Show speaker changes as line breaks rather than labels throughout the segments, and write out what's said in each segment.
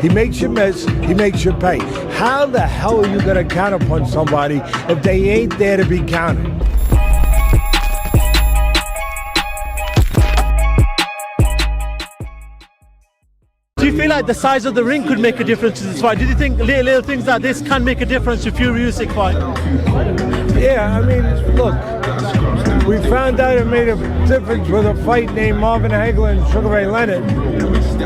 He makes you miss, he makes you pay. How the hell are you going to counterpunch somebody if they ain't there to be countered?
Do you feel like the size of the ring could make a difference to this fight? Do you think little things like this can make a difference to Fury Usyk fight?
Yeah, I mean, look, we found out it made a difference with a fight named Marvin Hagler and Sugar Ray Leonard.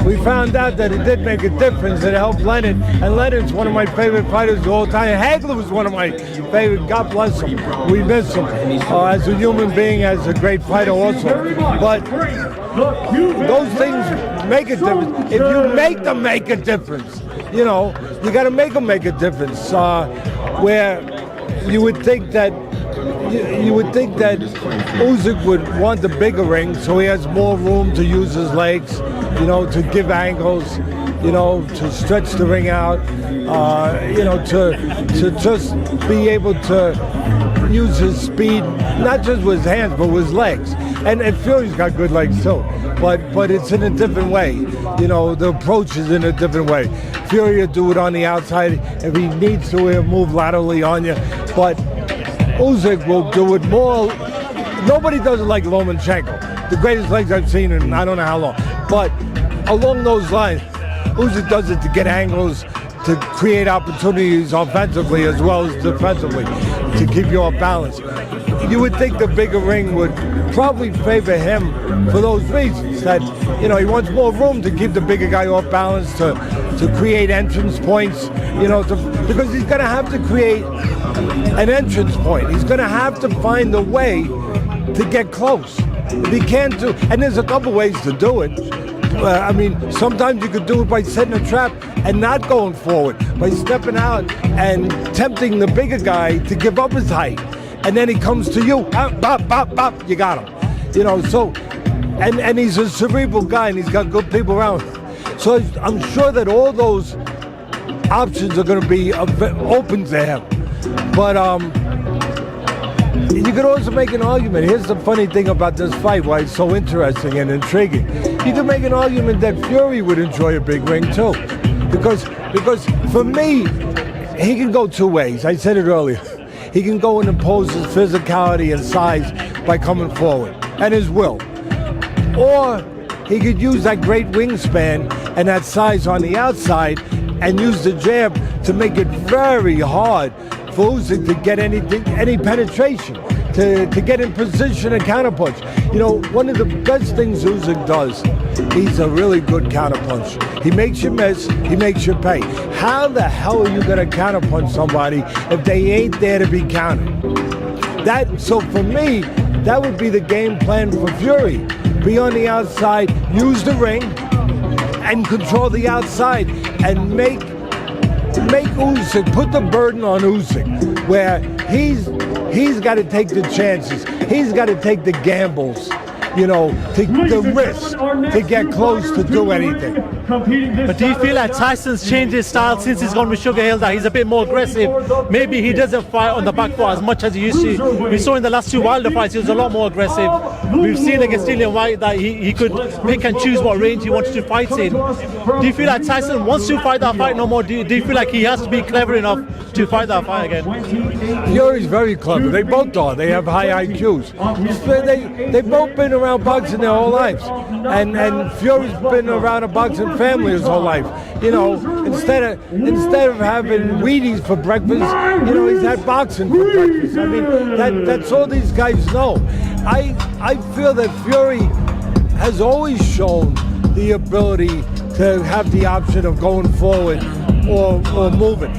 We found out that it did make a difference. It helped Leonard, and Leonard's one of my favorite fighters of all time. Hagler was one of my favorite. God bless him. We miss him as a human being, as a great fighter also. But those things make a difference. If you make them make a difference, you know, you got to make them make a difference. Where you would think that Usyk would want the bigger ring, so he has more room to use his legs, you know, to give angles, you know, to stretch the ring out, you know, to just be able to use his speed, not just with his hands, but with his legs. And Fury's got good legs too, but it's in a different way. You know, the approach is in a different way. Fury will do it on the outside. If he needs to, he'll move laterally on you. But Usyk will do it more. Nobody does it like Lomachenko. The greatest legs I've seen in I don't know how long. But along those lines, Usyk does it to get angles, to create opportunities offensively as well as defensively, to keep you off balance. You would think the bigger ring would probably favor him for those reasons, that, you know, he wants more room to keep the bigger guy off balance, to create entrance points, you know, because he's going to have to create an entrance point. He's going to have to find a way to get close. If he can't do, and there's a couple ways to do it. I mean, sometimes you could do it by setting a trap and not going forward, by stepping out and tempting the bigger guy to give up his height. And then he comes to you, bop, bop, bop, you got him. You know, so, and he's a cerebral guy and he's got good people around. So I'm sure that all those options are going to be open to him. But you could also make an argument. Here's the funny thing about this fight, why it's so interesting and intriguing. You could make an argument that Fury would enjoy a big ring too. Because for me, he can go two ways. I said it earlier. He can go and impose his physicality and size by coming forward, and his will. Or he could use that great wingspan and that size on the outside and use the jab to make it very hard for Usyk to get any penetration, to get in position and counterpunch. You know, one of the best things Usyk does, he's a really good counterpunch. He makes you miss, he makes you pay. How the hell are you going to counterpunch somebody if they ain't there to be countered? So for me, that would be the game plan for Fury. Be on the outside, use the ring, and control the outside, and make Usyk, put the burden on Usyk, where he's got to take the chances, he's got to take the gambles, you know, take the risk to get close to do anything.
But do you feel like Tyson's changed his style since he's gone with Sugar Hill, that he's a bit more aggressive? Maybe he doesn't fight on the back foot as much as he used to. We saw in the last two Wilder fights he was a lot more aggressive. We've seen against Dillian Whyte that he could pick and choose what range he wanted to fight in. Do you feel like Tyson wants to fight that fight no more? Do you feel like he has to be clever enough to fight that fight again?
Fury's very clever. They both are. They have high IQs. They've both been around boxing their whole lives. And Fury's been around a boxing family his whole life. You know, instead of having Wheaties for breakfast, you know, he's had boxing for breakfast. I mean, that's all these guys know. I feel that Fury has always shown the ability to have the option of going forward or moving.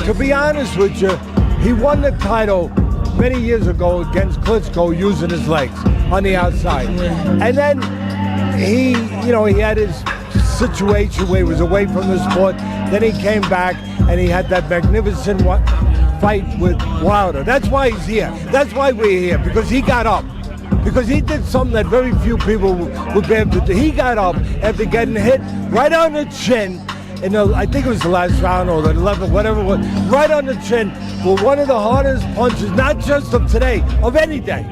To be honest with you, he won the title many years ago against Klitschko using his legs on the outside. And then he had his situation where he was away from the sport. Then he came back and he had that magnificent fight with Wilder. That's why he's here. That's why we're here, because he got up. Because he did something that very few people would be able to do. He got up after getting hit right on the chin, I think it was the last round or the 11th, whatever it was, right on the chin for one of the hardest punches, not just of today, of any day,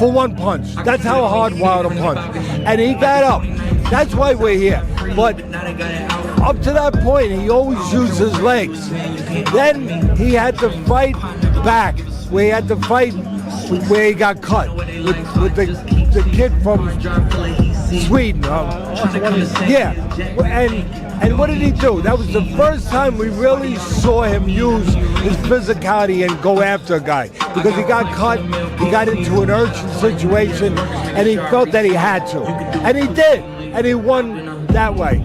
for one punch. That's how hard Wilder punched. And he got up. That's why we're here. But up to that point, he always used his legs. Then he had to fight back, where he had to fight where he got cut with the kid from Sweden. Yeah, and what did he do? That was the first time we really saw him use his physicality and go after a guy, because he got cut, he got into an urgent situation, and he felt that he had to, and he did, and he won that way.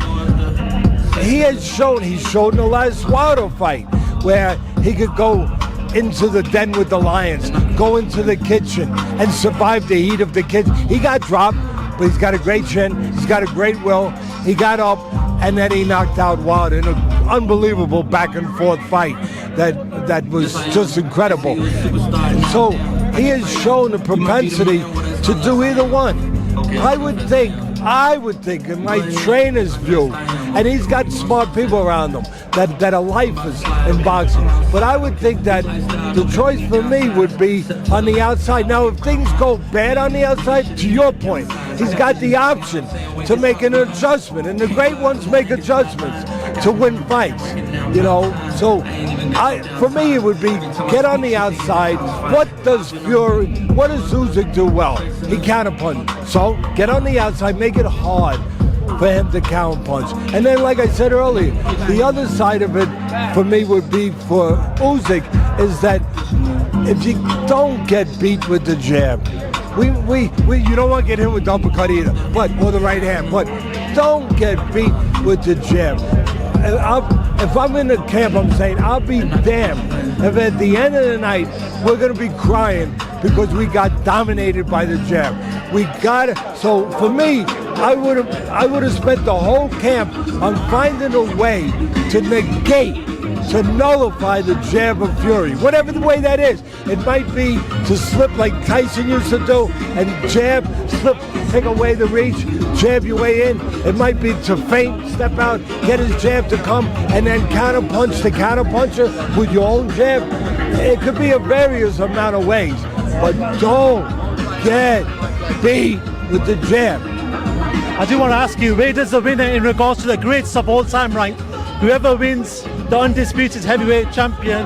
He showed in the last Wilder fight where he could go into the den with the lions, go into the kitchen, and survive the heat of the kitchen. He got dropped, but he's got a great chin, he's got a great will. He got up, and then he knocked out Wilder in an unbelievable back and forth fight that was just incredible. And so he has shown the propensity to do either one. I would think in my trainer's view, and he's got smart people around him that are lifers in boxing, but I would think that the choice for me would be on the outside. Now, if things go bad on the outside, to your point, he's got the option to make an adjustment, and the great ones make adjustments to win fights, you know. So for me, it would be get on the outside. What does Usyk do well? He counterpunch. So get on the outside, make it hard for him to counterpunch. And then, like I said earlier, the other side of it for me would be for Usyk is that if you don't get beat with the jab, you don't want to get hit with the uppercut either, or the right hand, but don't get beat with the jab. If I'm in the camp, I'm saying I'll be damned if at the end of the night we're going to be crying because we got dominated by the jab. So for me, I would have spent the whole camp on finding a way to negate, to nullify the jab of Fury, whatever the way that is. It might be to slip like Tyson used to do and jab, slip, take away the reach, jab your way in. It might be to feint, step out, get his jab to come, and then counterpunch the counterpuncher with your own jab. It could be a various amount of ways, but don't get beat with the jab.
I do want to ask you, where does the winner in regards to the greatest of all time rank? Whoever wins the undisputed heavyweight champion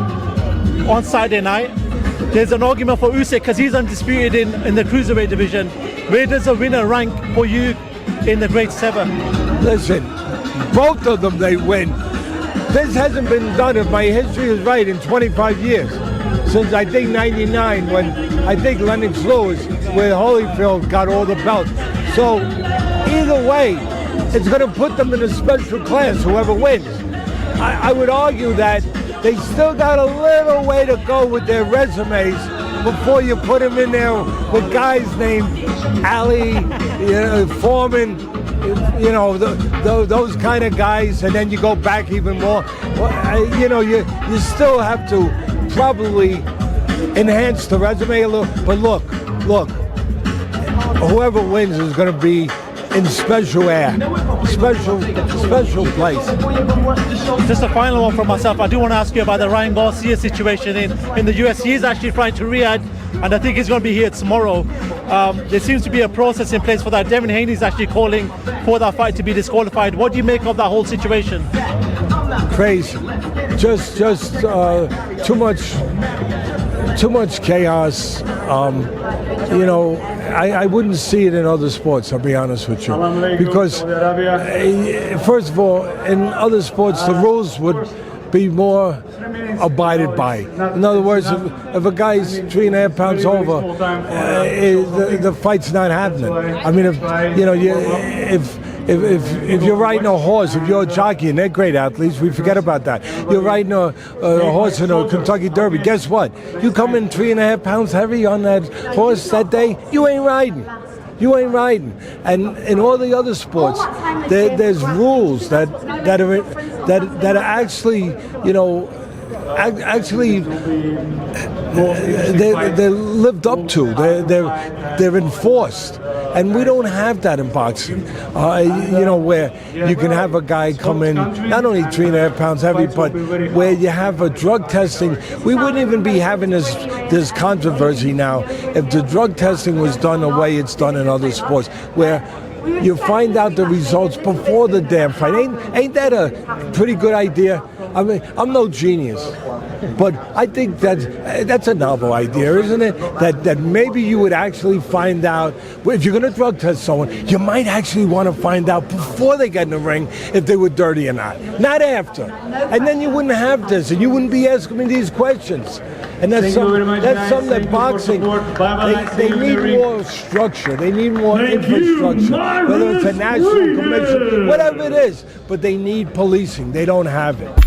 on Saturday night, there's an argument for Usyk because he's undisputed in the cruiserweight division. Where does the winner rank for you in the great seven?
Listen, both of them they win. This hasn't been done, if my history is right, in 25 years. Since I think 99, when I think Lennox Lewis with Holyfield got all the belts. So either way, it's going to put them in a special class, whoever wins. I would argue that they still got a little way to go with their resumes before you put them in there with guys named Ali, Foreman, those kind of guys, and then you go back even more. You still have to probably enhance the resume a little. But look, whoever wins is going to be in special air, special place.
Just a final one from myself. I do want to ask you about the Ryan Garcia situation in the US. He is actually flying to Riyadh, and I think he's going to be here tomorrow. There seems to be a process in place for that. Devin Haney is actually calling for that fight to be disqualified. What do you make of that whole situation?
Crazy, just too much chaos. I wouldn't see it in other sports, I'll be honest with you. Because, first of all, in other sports, the rules would be more abided by. In other words, if a guy's 3.5 pounds over, the fight's not happening. I mean, if you're riding a horse, if you're a jockey, and they're great athletes, we forget about that. You're riding a horse in a Kentucky Derby. Guess what? You come in 3.5 pounds heavy on that horse that day, you ain't riding. You ain't riding. And in all the other sports, there's rules that are actually, they're lived up to. They're enforced. And we don't have that in boxing, where you can have a guy come in, not only 3.5 pounds heavy, but where you have a drug testing. We wouldn't even be having this controversy now if the drug testing was done the way it's done in other sports, where you find out the results before the damn fight. Ain't that a pretty good idea? I mean, I'm no genius, but I think that's a novel idea, isn't it? That maybe you would actually find out, if you're going to drug test someone, you might actually want to find out before they get in the ring if they were dirty or not after. And then you wouldn't have this, and you wouldn't be asking me these questions. And that's something that boxing, they need more structure. They need more infrastructure, whether it's a national commission, whatever it is. But they need policing. They don't have it.